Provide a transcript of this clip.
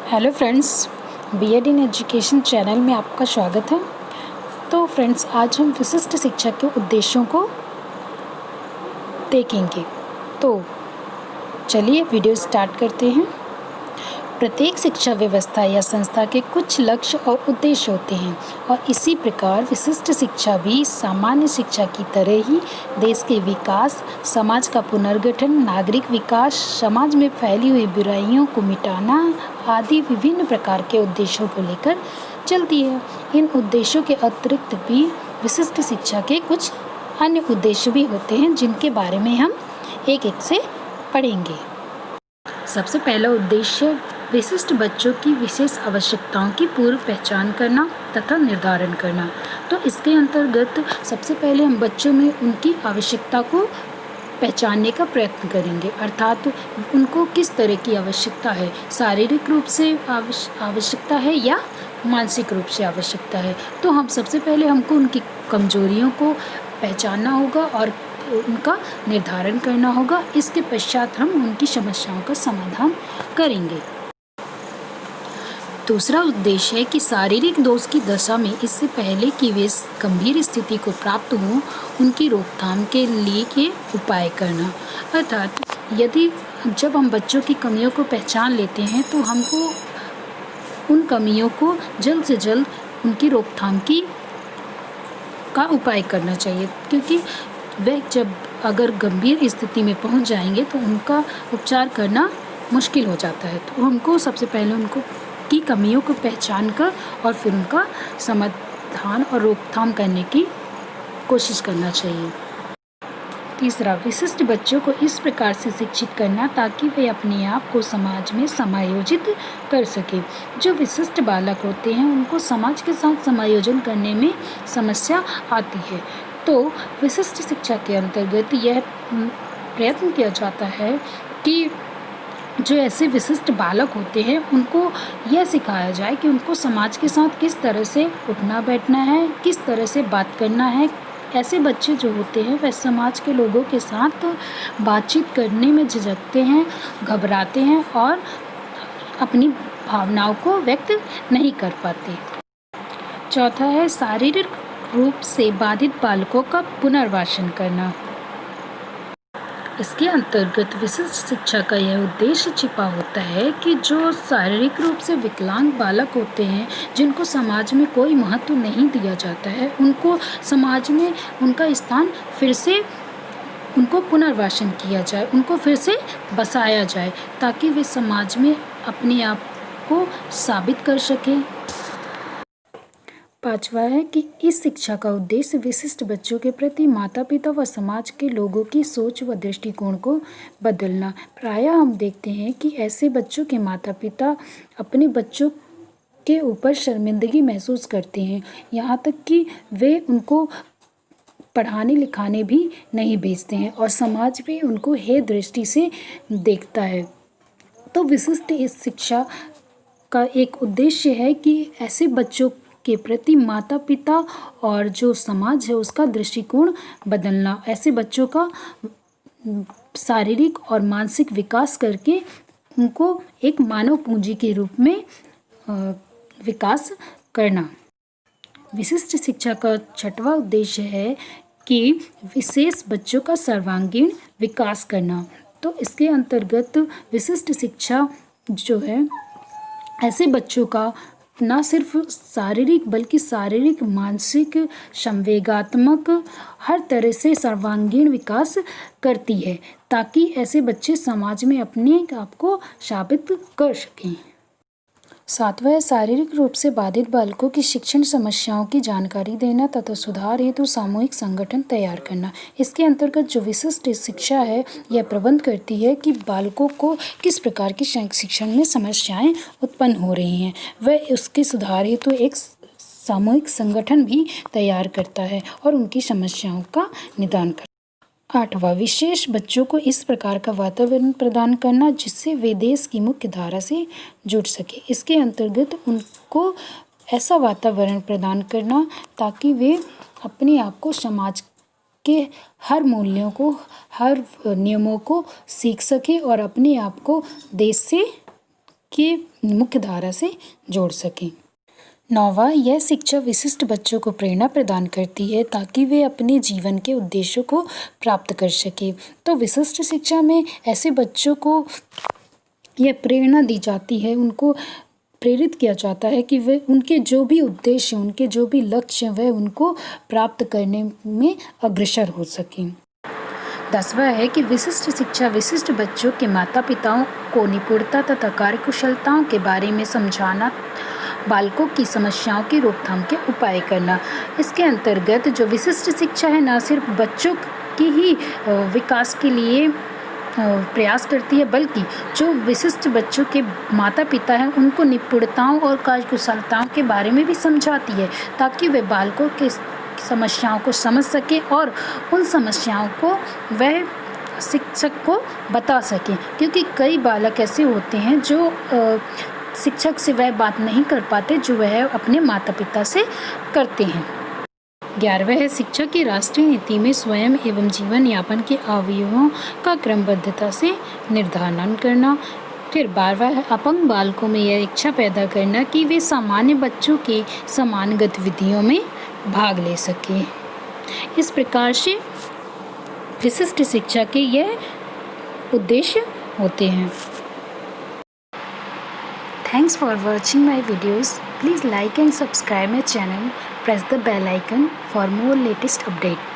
Hello friends, BEd in education channel में आपका स्वागत है। तो फ्रेंड्स, आज हम विशिष्ट शिक्षा के उद्देश्यों को देखेंगे। तो चलिए वीडियो स्टार्ट करते हैं। प्रत्येक शिक्षा व्यवस्था या संस्था के कुछ लक्ष्य और उद्देश्य होते हैं और इसी प्रकार विशिष्ट शिक्षा भी सामान्य शिक्षा की तरह ही देश के विकास, समाज का पुनर्गठन, नागरिक विकास, समाज में फैली हुई बुराइयों को मिटाना आदि विभिन्न प्रकार के उद्देश्यों को लेकर चलती है। इन उद्देश्यों के अतिरिक्त भी विशिष्ट शिक्षा के कुछ अन्य उद्देश्य भी होते हैं जिनके बारे में हम एक एक से पढ़ेंगे। सबसे पहला उद्देश्य विशिष्ट बच्चों की विशेष आवश्यकताओं की पूर्व पहचान करना तथा निर्धारण करना। तो इसके अंतर्गत सबसे पहले हम बच्चों में उनकी आवश्यकता को पहचानने का प्रयत्न करेंगे, अर्थात उनको किस तरह की आवश्यकता है, शारीरिक रूप से आवश्यकता है या मानसिक रूप से आवश्यकता है। तो हम सबसे पहले हमको उनकी कमजोरियों को पहचानना होगा और उनका निर्धारण करना होगा। इसके पश्चात हम उनकी समस्याओं का समाधान करेंगे। दूसरा उद्देश्य है कि शारीरिक दोष की दशा में इससे पहले कि वे गंभीर स्थिति को प्राप्त हों, उनकी रोकथाम के लिए के उपाय करना। अर्थात जब हम बच्चों की कमियों को पहचान लेते हैं तो हमको उन कमियों को जल्द से जल्द उनकी रोकथाम का उपाय करना चाहिए, क्योंकि वे जब अगर गंभीर स्थिति में पहुंच जाएंगे तो उनका उपचार करना मुश्किल हो जाता है। तो हमको सबसे पहले उनको की कमियों को पहचान कर और फिर उनका समाधान और रोकथाम करने की कोशिश करना चाहिए। तीसरा, विशिष्ट बच्चों को इस प्रकार से शिक्षित करना ताकि वे अपने आप को समाज में समायोजित कर सके। जो विशिष्ट बालक होते हैं उनको समाज के साथ समायोजन करने में समस्या आती है। तो विशिष्ट शिक्षा के अंतर्गत यह प्रयत्न किया जाता है कि जो ऐसे विशिष्ट बालक होते हैं उनको यह सिखाया जाए कि उनको समाज के साथ किस तरह से उठना बैठना है, किस तरह से बात करना है। ऐसे बच्चे जो होते हैं वह समाज के लोगों के साथ बातचीत करने में झिझकते हैं, घबराते हैं और अपनी भावनाओं को व्यक्त नहीं कर पाते। चौथा है शारीरिक रूप से बाधित बालकों का पुनर्वासन करना। इसके अंतर्गत विशिष्ट शिक्षा का यह उद्देश्य छिपा होता है कि जो शारीरिक रूप से विकलांग बालक होते हैं, जिनको समाज में कोई महत्व नहीं दिया जाता है, उनको समाज में उनका स्थान फिर से उनको पुनर्वासन किया जाए, उनको फिर से बसाया जाए ताकि वे समाज में अपने आप को साबित कर सकें। पांचवा है कि इस शिक्षा का उद्देश्य विशिष्ट बच्चों के प्रति माता पिता व समाज के लोगों की सोच व दृष्टिकोण को बदलना। प्रायः हम देखते हैं कि ऐसे बच्चों के माता पिता अपने बच्चों के ऊपर शर्मिंदगी महसूस करते हैं, यहाँ तक कि वे उनको पढ़ाने लिखाने भी नहीं भेजते हैं और समाज भी उनको हे दृष्टि से देखता है। तो विशिष्ट इस शिक्षा का एक उद्देश्य है कि ऐसे बच्चों के प्रति माता पिता और जो समाज है उसका दृष्टिकोण बदलना, ऐसे बच्चों का शारीरिक और मानसिक विकास करके उनको एक मानव पूंजी के रूप में विकास करना। विशिष्ट शिक्षा का छठवां उद्देश्य है कि विशेष बच्चों का सर्वांगीण विकास करना। तो इसके अंतर्गत विशिष्ट शिक्षा जो है ऐसे बच्चों का न सिर्फ शारीरिक बल्कि शारीरिक, मानसिक, संवेगात्मक हर तरह से सर्वांगीण विकास करती है ताकि ऐसे बच्चे समाज में अपने आप को साबित कर सकें। सातवां है शारीरिक रूप से बाधित बालकों की शिक्षण समस्याओं की जानकारी देना तथा सुधार हेतु सामूहिक संगठन तैयार करना। इसके अंतर्गत जो विशिष्ट शिक्षा है यह प्रबंध करती है कि बालकों को किस प्रकार की शिक्षण में समस्याएं उत्पन्न हो रही हैं, वह उसके सुधार हेतु एक सामूहिक संगठन भी तैयार करता है और उनकी समस्याओं का निदान करता है। आठवां, विशेष बच्चों को इस प्रकार का वातावरण प्रदान करना जिससे वे देश की मुख्य धारा से जुड़ सके। इसके अंतर्गत उनको ऐसा वातावरण प्रदान करना ताकि वे अपने आप को समाज के हर मूल्यों को, हर नियमों को सीख सके और अपने आप को देश से के मुख्य धारा से जोड़ सकें। 9वां, यह शिक्षा विशिष्ट बच्चों को प्रेरणा प्रदान करती है ताकि वे अपने जीवन के उद्देश्यों को प्राप्त कर सकें। तो विशिष्ट शिक्षा में ऐसे बच्चों को यह प्रेरणा दी जाती है, उनको प्रेरित किया जाता है कि वे उनके जो भी उद्देश्य, उनके जो भी लक्ष्य हैं, वह उनको प्राप्त करने में अग्रसर हो सकें। 10वां है कि विशिष्ट शिक्षा विशिष्ट बच्चों के माता पिताओं को निपुणता तथा कार्यकुशलताओं के बारे में समझाना, बालकों की समस्याओं की रोकथाम के उपाय करना। इसके अंतर्गत जो विशिष्ट शिक्षा है न सिर्फ बच्चों की ही विकास के लिए प्रयास करती है, बल्कि जो विशिष्ट बच्चों के माता पिता हैं उनको निपुणताओं और कार्यकुशलताओं के बारे में भी समझाती है, ताकि वे बालकों के समस्याओं को समझ सके और उन समस्याओं को वह शिक्षक को बता सके। क्योंकि कई बालक ऐसे होते हैं जो शिक्षक से वह बात नहीं कर पाते जो वह अपने माता पिता से करते हैं। 11वां है शिक्षा की राष्ट्रीय नीति में स्वयं एवं जीवन यापन के अवयवों का क्रमबद्धता से निर्धारण करना। फिर 12वां है अपंग बालकों में यह इच्छा पैदा करना कि वे सामान्य बच्चों के समान गतिविधियों में भाग ले सकें। इस प्रकार से विशिष्ट शिक्षा के यह उद्देश्य होते हैं। Thanks for watching my videos. Please like and subscribe my channel. Press the bell icon for more latest update.